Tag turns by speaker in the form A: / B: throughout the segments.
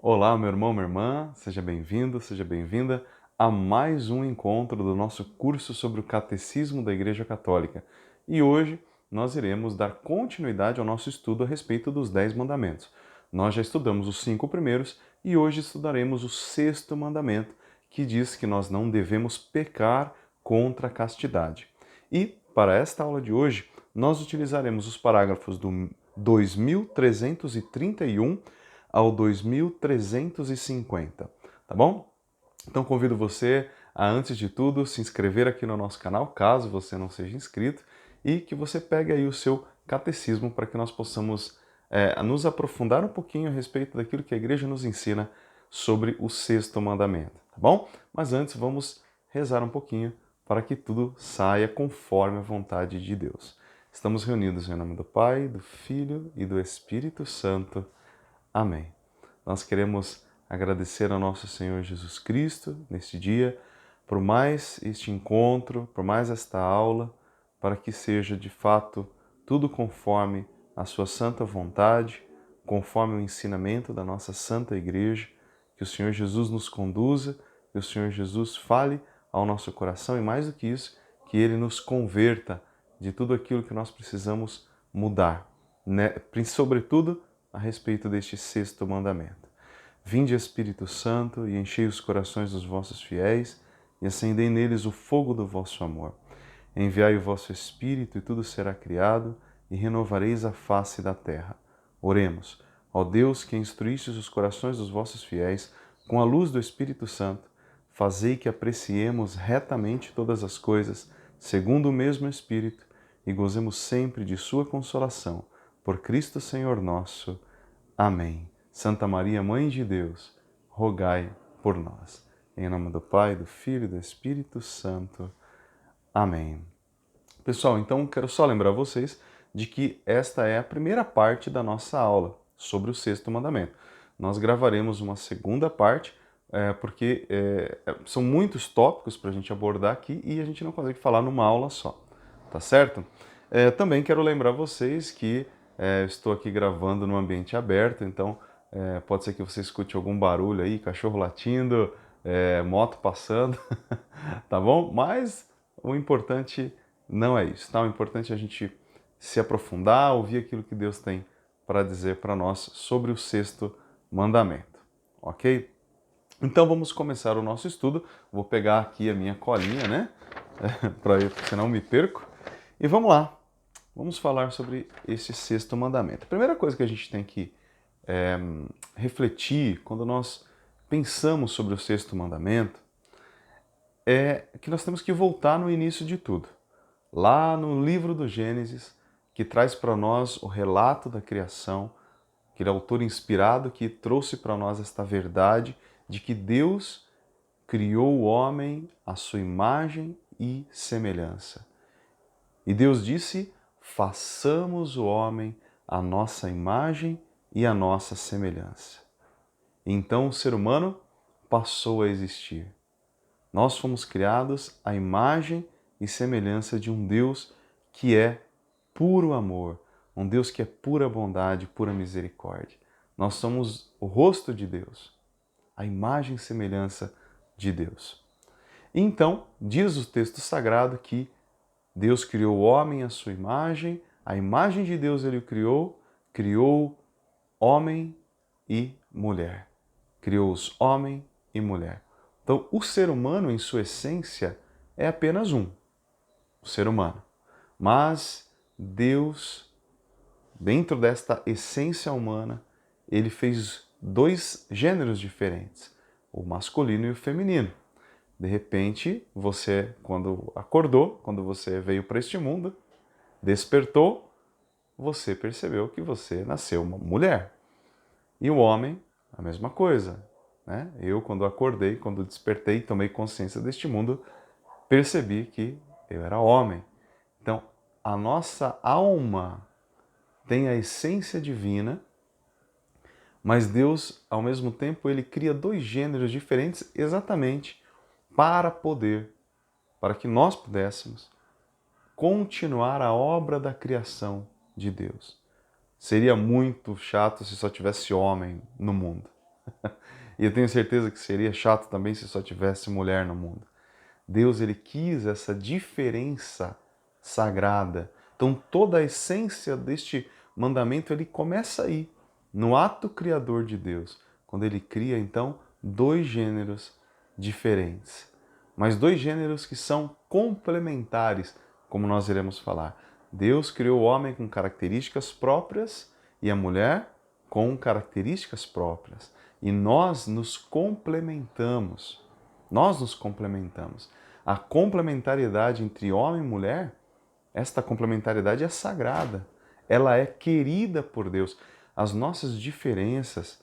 A: Olá, meu irmão, minha irmã, seja bem-vindo, seja bem-vinda a mais um encontro do nosso curso sobre o Catecismo da Igreja Católica. E hoje nós iremos dar continuidade ao nosso estudo a respeito dos 10 mandamentos. Nós já estudamos os 5 primeiros e hoje estudaremos o sexto mandamento, que diz que nós não devemos pecar contra a castidade. E para esta aula de hoje, nós utilizaremos os parágrafos do 2331 ao 2350, tá bom? Então convido você a, antes de tudo, se inscrever aqui no nosso canal, caso você não seja inscrito, e que você pegue aí o seu catecismo para que nós possamos nos aprofundar um pouquinho a respeito daquilo que a igreja nos ensina sobre o sexto mandamento, tá bom? Mas antes vamos rezar um pouquinho para que tudo saia conforme a vontade de Deus. Estamos reunidos em nome do Pai, do Filho e do Espírito Santo. Amém. Nós queremos agradecer ao nosso Senhor Jesus Cristo neste dia por mais este encontro, por mais esta aula, para que seja de fato tudo conforme a sua santa vontade, conforme o ensinamento da nossa Santa Igreja, que o Senhor Jesus nos conduza, que o Senhor Jesus fale ao nosso coração e, mais do que isso, que Ele nos converta de tudo aquilo que nós precisamos mudar, né? Sobretudo a respeito deste sexto mandamento. Vinde, Espírito Santo, e enchei os corações dos vossos fiéis, e acendei neles o fogo do vosso amor. Enviai o vosso Espírito, e tudo será criado, e renovareis a face da terra. Oremos. Ó Deus, que instruístes os corações dos vossos fiéis com a luz do Espírito Santo, fazei que apreciemos retamente todas as coisas, segundo o mesmo Espírito, e gozemos sempre de sua consolação. Por Cristo Senhor nosso. Amém. Santa Maria, Mãe de Deus, rogai por nós. Em nome do Pai, do Filho e do Espírito Santo. Amém. Pessoal, então quero só lembrar vocês de que esta é a primeira parte da nossa aula sobre o sexto mandamento. Nós gravaremos uma segunda parte, porque são muitos tópicos para a gente abordar aqui e a gente não consegue falar numa aula só, tá certo? Também quero lembrar vocês que estou aqui gravando no ambiente aberto, então pode ser que você escute algum barulho aí, cachorro latindo, moto passando, tá bom? Mas o importante não é isso, tá? O importante é a gente se aprofundar, ouvir aquilo que Deus tem para dizer para nós sobre o sexto mandamento, ok? Então vamos começar o nosso estudo. Vou pegar aqui a minha colinha, né? Para senão me perco. E vamos lá. Vamos falar sobre esse sexto mandamento. A primeira coisa que a gente tem que refletir quando nós pensamos sobre o sexto mandamento é que nós temos que voltar no início de tudo. Lá no livro do Gênesis, que traz para nós o relato da criação, aquele autor inspirado que trouxe para nós esta verdade de que Deus criou o homem à sua imagem e semelhança. E Deus disse: façamos o homem à nossa imagem e à nossa semelhança. E então o ser humano passou a existir. Nós fomos criados à imagem e semelhança de um Deus que é puro amor, um Deus que é pura bondade, pura misericórdia. Nós somos o rosto de Deus, a imagem e semelhança de Deus. E então, diz o texto sagrado que Deus criou o homem à sua imagem, a imagem de Deus ele o criou homem e mulher. Criou-os homem e mulher. Então, o ser humano, em sua essência, é apenas um, o ser humano. Mas Deus, dentro desta essência humana, ele fez dois gêneros diferentes, o masculino e o feminino. De repente, você, quando acordou, quando você veio para este mundo, despertou, você percebeu que você nasceu uma mulher. E o homem, a mesma coisa, né? Eu, quando acordei, quando despertei, tomei consciência deste mundo, percebi que eu era homem. Então, a nossa alma tem a essência divina, mas Deus, ao mesmo tempo, ele cria dois gêneros diferentes exatamente para que nós pudéssemos continuar a obra da criação de Deus. Seria muito chato se só tivesse homem no mundo. E eu tenho certeza que seria chato também se só tivesse mulher no mundo. Deus, ele quis essa diferença sagrada. Então toda a essência deste mandamento, ele começa aí, no ato criador de Deus, quando ele cria então dois gêneros diferentes, mas dois gêneros que são complementares, como nós iremos falar. Deus criou o homem com características próprias e a mulher com características próprias. E nós nos complementamos. Nós nos complementamos. A complementariedade entre homem e mulher, esta complementariedade é sagrada. Ela é querida por Deus. As nossas diferenças,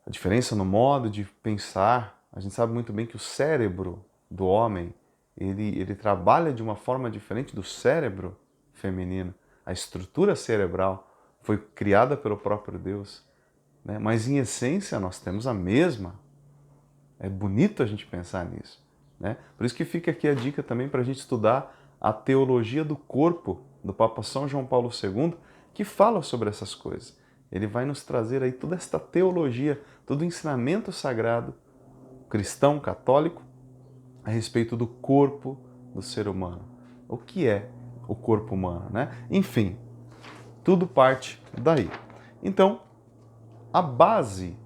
A: a diferença no modo de pensar, a gente sabe muito bem que o cérebro do homem, ele trabalha de uma forma diferente do cérebro feminino. A estrutura cerebral foi criada pelo próprio Deus, né? Mas em essência nós temos a mesma. É bonito a gente pensar nisso, né? Por isso que fica aqui a dica também para a gente estudar a teologia do corpo do Papa São João Paulo II, que fala sobre essas coisas. Ele vai nos trazer aí toda esta teologia, todo o ensinamento sagrado cristão, católico, a respeito do corpo do ser humano. O que é o corpo humano, né? Enfim, tudo parte daí. Então, a base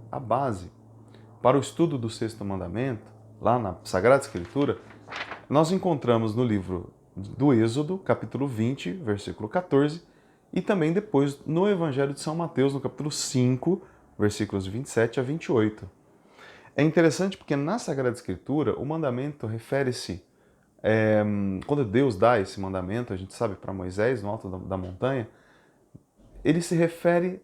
A: para o estudo do sexto mandamento, lá na Sagrada Escritura, nós encontramos no livro do Êxodo, capítulo 20, versículo 14, e também depois no Evangelho de São Mateus, no capítulo 5, versículos 27 a 28. É interessante porque na Sagrada Escritura o mandamento refere-se, quando Deus dá esse mandamento, a gente sabe para Moisés, no alto da montanha, ele se refere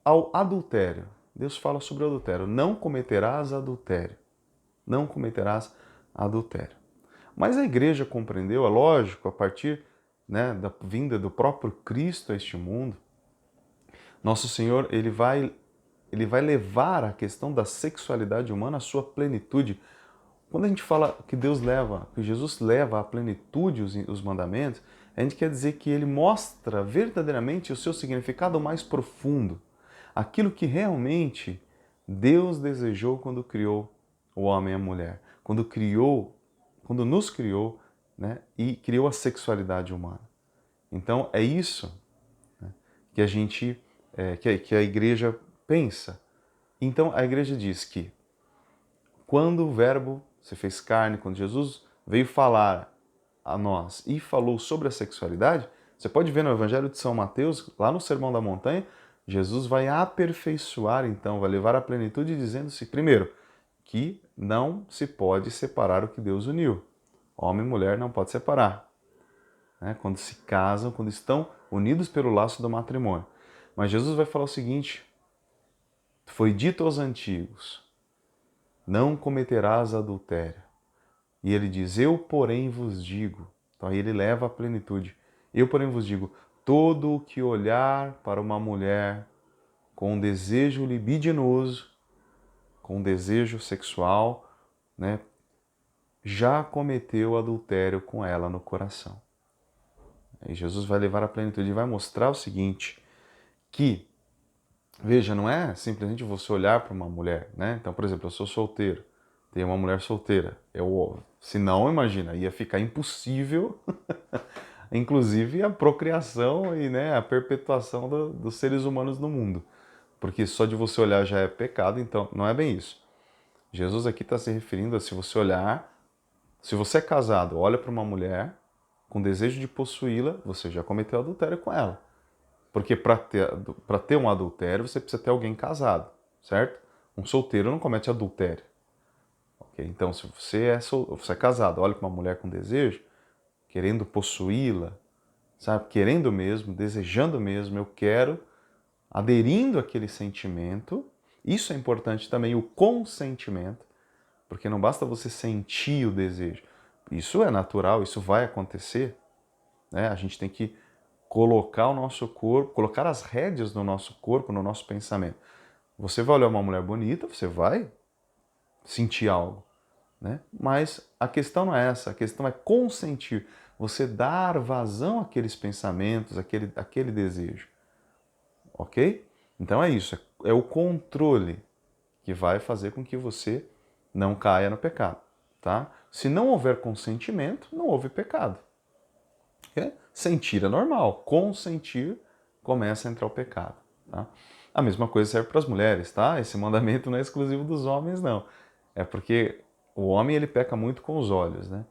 A: ao adultério. Deus fala sobre o adultério. Não cometerás adultério. Não cometerás adultério. Mas a igreja compreendeu, é lógico, a partir, né, da vinda do próprio Cristo a este mundo, nosso Senhor ele vai levar a questão da sexualidade humana à sua plenitude. Quando a gente fala que Deus leva, que Jesus leva à plenitude os mandamentos, a gente quer dizer que ele mostra verdadeiramente o seu significado mais profundo. Aquilo que realmente Deus desejou quando criou o homem e a mulher. Quando nos criou, né, e criou a sexualidade humana. Então é isso, né, que a gente, que a igreja pensa. Então a igreja diz que quando o Verbo se fez carne, quando Jesus veio falar a nós e falou sobre a sexualidade, você pode ver no Evangelho de São Mateus, lá no Sermão da Montanha, Jesus vai aperfeiçoar, então, vai levar à plenitude dizendo-se, primeiro, que não se pode separar o que Deus uniu. Homem e mulher não pode separar, né? Quando se casam, quando estão unidos pelo laço do matrimônio. Mas Jesus vai falar o seguinte, foi dito aos antigos, não cometerás adultério. E ele diz, eu porém vos digo. Então aí ele leva à plenitude. Eu porém vos digo, todo o que olhar para uma mulher com um desejo libidinoso, com um desejo sexual, né, já cometeu adultério com ela no coração. E Jesus vai levar à plenitude e vai mostrar o seguinte, que, veja, não é simplesmente você olhar para uma mulher, né? Então, por exemplo, eu sou solteiro, tenho uma mulher solteira. Se não, imagina, ia ficar impossível, inclusive a procriação e, né, a perpetuação dos seres humanos no mundo. Porque só de você olhar já é pecado, então não é bem isso. Jesus aqui está se referindo a se você olhar, se você é casado, olha para uma mulher com desejo de possuí-la, você já cometeu adultério com ela. Porque para ter um adultério, você precisa ter alguém casado, certo? Um solteiro não comete adultério. Okay? Então, se você é casado, olha para uma mulher com desejo, querendo possuí-la, sabe? Querendo mesmo, desejando mesmo, eu quero, aderindo àquele sentimento. Isso é importante também, o consentimento, porque não basta você sentir o desejo. Isso é natural, isso vai acontecer, né? A gente tem que colocar o nosso corpo, colocar as rédeas no nosso corpo, no nosso pensamento. Você vai olhar uma mulher bonita, você vai sentir algo, né? Mas a questão não é essa, a questão é consentir, você dar vazão àqueles pensamentos, àquele desejo, ok? Então é isso, é o controle, que vai fazer com que você não caia no pecado, tá? Se não houver consentimento, não houve pecado. Sentir é normal, consentir começa a entrar o pecado, tá? A mesma coisa serve para as mulheres, tá? Esse mandamento não é exclusivo dos homens, não. É porque o homem ele peca muito com os olhos, né?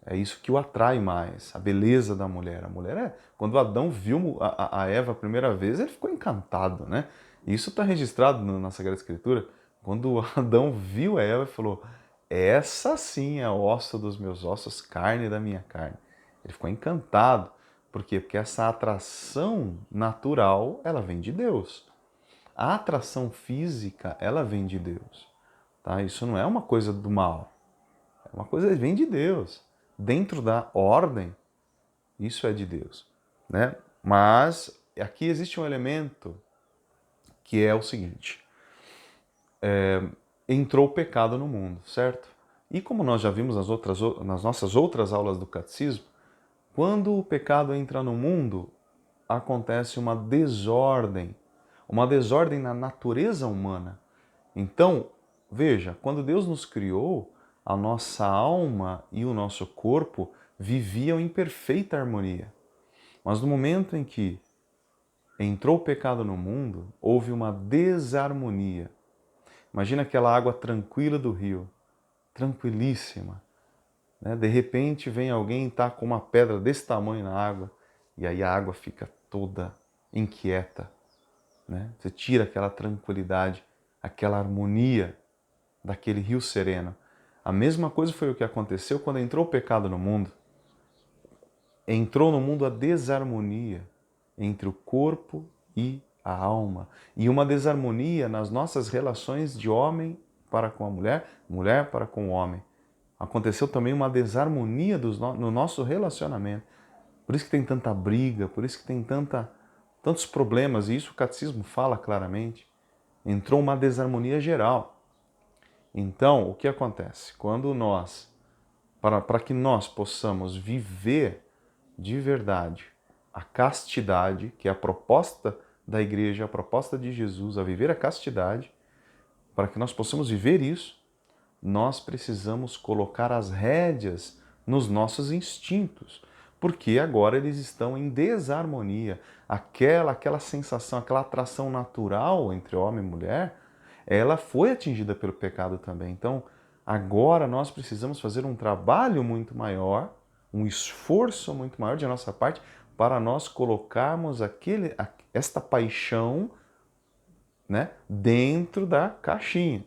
A: É isso que o atrai mais, a beleza da mulher. A mulher é... Quando Adão viu a Eva a primeira vez, ele ficou encantado, né? Isso está registrado na Sagrada Escritura. Quando Adão viu a Eva, ele falou: essa sim é osso dos meus ossos, carne da minha carne. Ele ficou encantado. Por quê? Porque essa atração natural, ela vem de Deus. A atração física, ela vem de Deus. Tá? Isso não é uma coisa do mal. É uma coisa que vem de Deus. Dentro da ordem, isso é de Deus, né? Mas aqui existe um elemento que é o seguinte: entrou o pecado no mundo, certo? E como nós já vimos nas nossas outras aulas do catecismo, quando o pecado entra no mundo, acontece uma desordem na natureza humana. Então, veja, quando Deus nos criou, a nossa alma e o nosso corpo viviam em perfeita harmonia. Mas no momento em que entrou o pecado no mundo, houve uma desarmonia. Imagina aquela água tranquila do rio, tranquilíssima, né? De repente vem alguém e está com uma pedra desse tamanho na água, e aí a água fica toda inquieta, né? Você tira aquela tranquilidade, aquela harmonia daquele rio sereno. A mesma coisa foi o que aconteceu quando entrou o pecado no mundo. Entrou no mundo a desarmonia entre o corpo e a alma. E uma desarmonia nas nossas relações de homem para com a mulher, mulher para com o homem. Aconteceu também uma desarmonia no nosso relacionamento. Por isso que tem tanta briga, por isso que tem tantos problemas, e isso o catecismo fala claramente. Entrou uma desarmonia geral. Então, o que acontece? Quando para que nós possamos viver de verdade a castidade, que é a proposta da igreja, a proposta de Jesus, a viver a castidade, para que nós possamos viver isso, nós precisamos colocar as rédeas nos nossos instintos, porque agora eles estão em desarmonia. Aquela sensação, aquela atração natural entre homem e mulher, ela foi atingida pelo pecado também. Então, agora nós precisamos fazer um trabalho muito maior, um esforço muito maior de nossa parte, para nós colocarmos esta paixão, né, dentro da caixinha,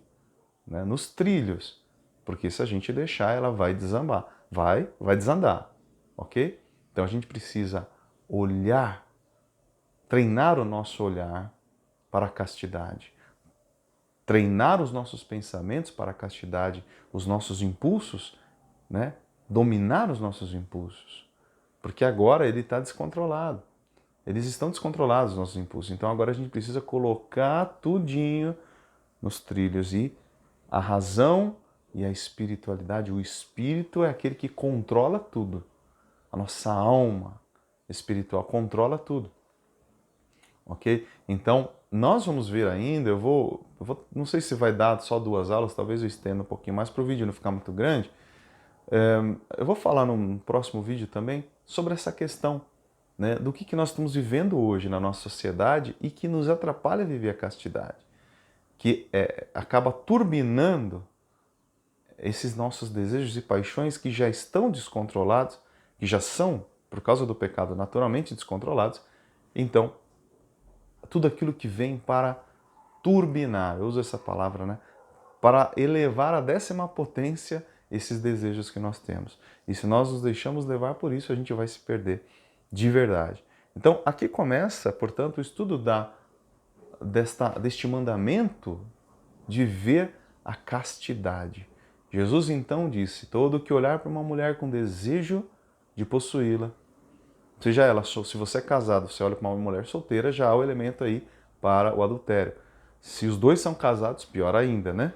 A: né, nos trilhos. Porque se a gente deixar, ela vai desambar, vai desandar, ok? Então a gente precisa olhar, treinar o nosso olhar para a castidade, treinar os nossos pensamentos para a castidade, os nossos impulsos, né? Dominar os nossos impulsos. Porque agora ele está descontrolado. Eles estão descontrolados, os nossos impulsos. Então agora a gente precisa colocar tudinho nos trilhos. E a razão e a espiritualidade, o espírito é aquele que controla tudo. A nossa alma espiritual controla tudo. Ok? Então, nós vamos ver ainda, não sei se vai dar só 2 aulas, talvez eu estenda um pouquinho mais para o vídeo não ficar muito grande. Eu vou falar num próximo vídeo também sobre essa questão, né, do que nós estamos vivendo hoje na nossa sociedade e que nos atrapalha a viver a castidade, que acaba turbinando esses nossos desejos e paixões que já estão descontrolados, que já são, por causa do pecado, naturalmente descontrolados. Então, tudo aquilo que vem para turbinar, eu uso essa palavra, né? Para elevar à 10ª potência esses desejos que nós temos. E se nós nos deixamos levar por isso, a gente vai se perder de verdade. Então, aqui começa, portanto, o estudo deste mandamento de ver a castidade. Jesus então disse: todo que olhar para uma mulher com desejo de possuí-la, seja ela, se você é casado, você olha para uma mulher solteira, já há o elemento aí para o adultério. Se os dois são casados, pior ainda, né?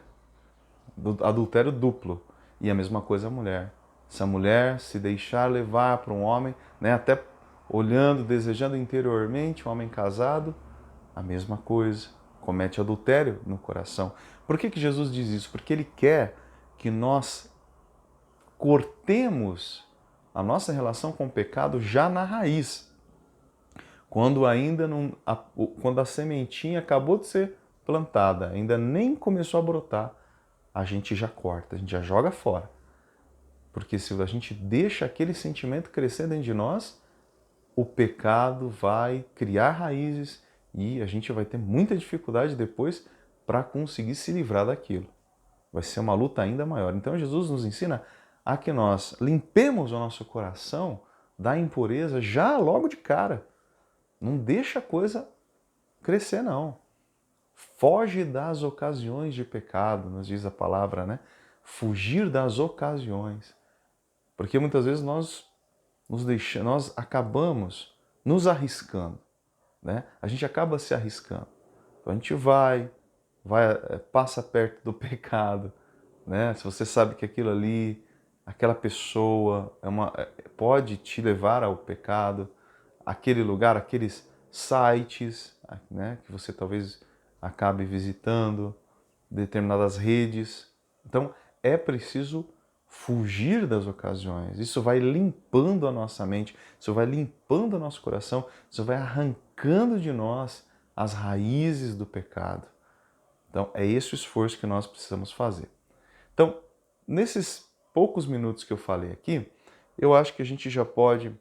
A: Adultério duplo. E a mesma coisa a mulher. Se a mulher se deixar levar para um homem, né, até olhando, desejando interiormente um homem casado, a mesma coisa. Comete adultério no coração. Por que Jesus diz isso? Porque Ele quer que nós cortemos a nossa relação com o pecado já na raiz. Quando ainda não, quando a sementinha acabou de ser plantada, ainda nem começou a brotar, a gente já corta, a gente já joga fora. Porque se a gente deixa aquele sentimento crescer dentro de nós, o pecado vai criar raízes e a gente vai ter muita dificuldade depois para conseguir se livrar daquilo. Vai ser uma luta ainda maior. Então Jesus nos ensina a que nós limpemos o nosso coração da impureza já logo de cara. Não deixa a coisa crescer, não. Foge das ocasiões de pecado, nos diz a palavra, né? Fugir das ocasiões. Porque muitas vezes nós acabamos nos arriscando, né? A gente acaba se arriscando. Então a gente passa perto do pecado, né? Se você sabe que aquilo ali, aquela pessoa pode te levar ao pecado, aquele lugar, aqueles sites, né, que você talvez acabe visitando, determinadas redes. Então é preciso fugir das ocasiões. Isso vai limpando a nossa mente, isso vai limpando o nosso coração, isso vai arrancando de nós as raízes do pecado. Então é esse o esforço que nós precisamos fazer. Então, nesses poucos minutos que eu falei aqui, eu acho que a gente já pode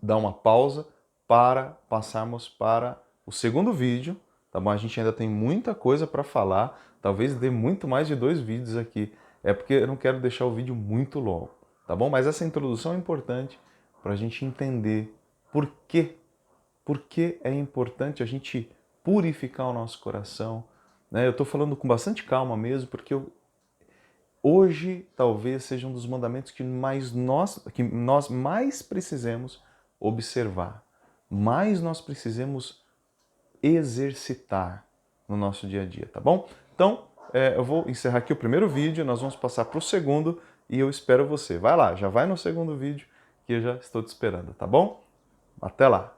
A: dar uma pausa para passarmos para o segundo vídeo, tá bom? A gente ainda tem muita coisa para falar, talvez dê muito mais de 2 vídeos aqui, é porque eu não quero deixar o vídeo muito longo, tá bom? Mas essa introdução é importante para a gente entender por que é importante a gente purificar o nosso coração, né? Eu estou falando com bastante calma mesmo, porque hoje talvez seja um dos mandamentos que nós mais precisemos observar, mais nós precisemos exercitar no nosso dia a dia, tá bom? Então, eu vou encerrar aqui o primeiro vídeo, nós vamos passar para o segundo e eu espero você. Vai lá, já vai no segundo vídeo que eu já estou te esperando, tá bom? Até lá!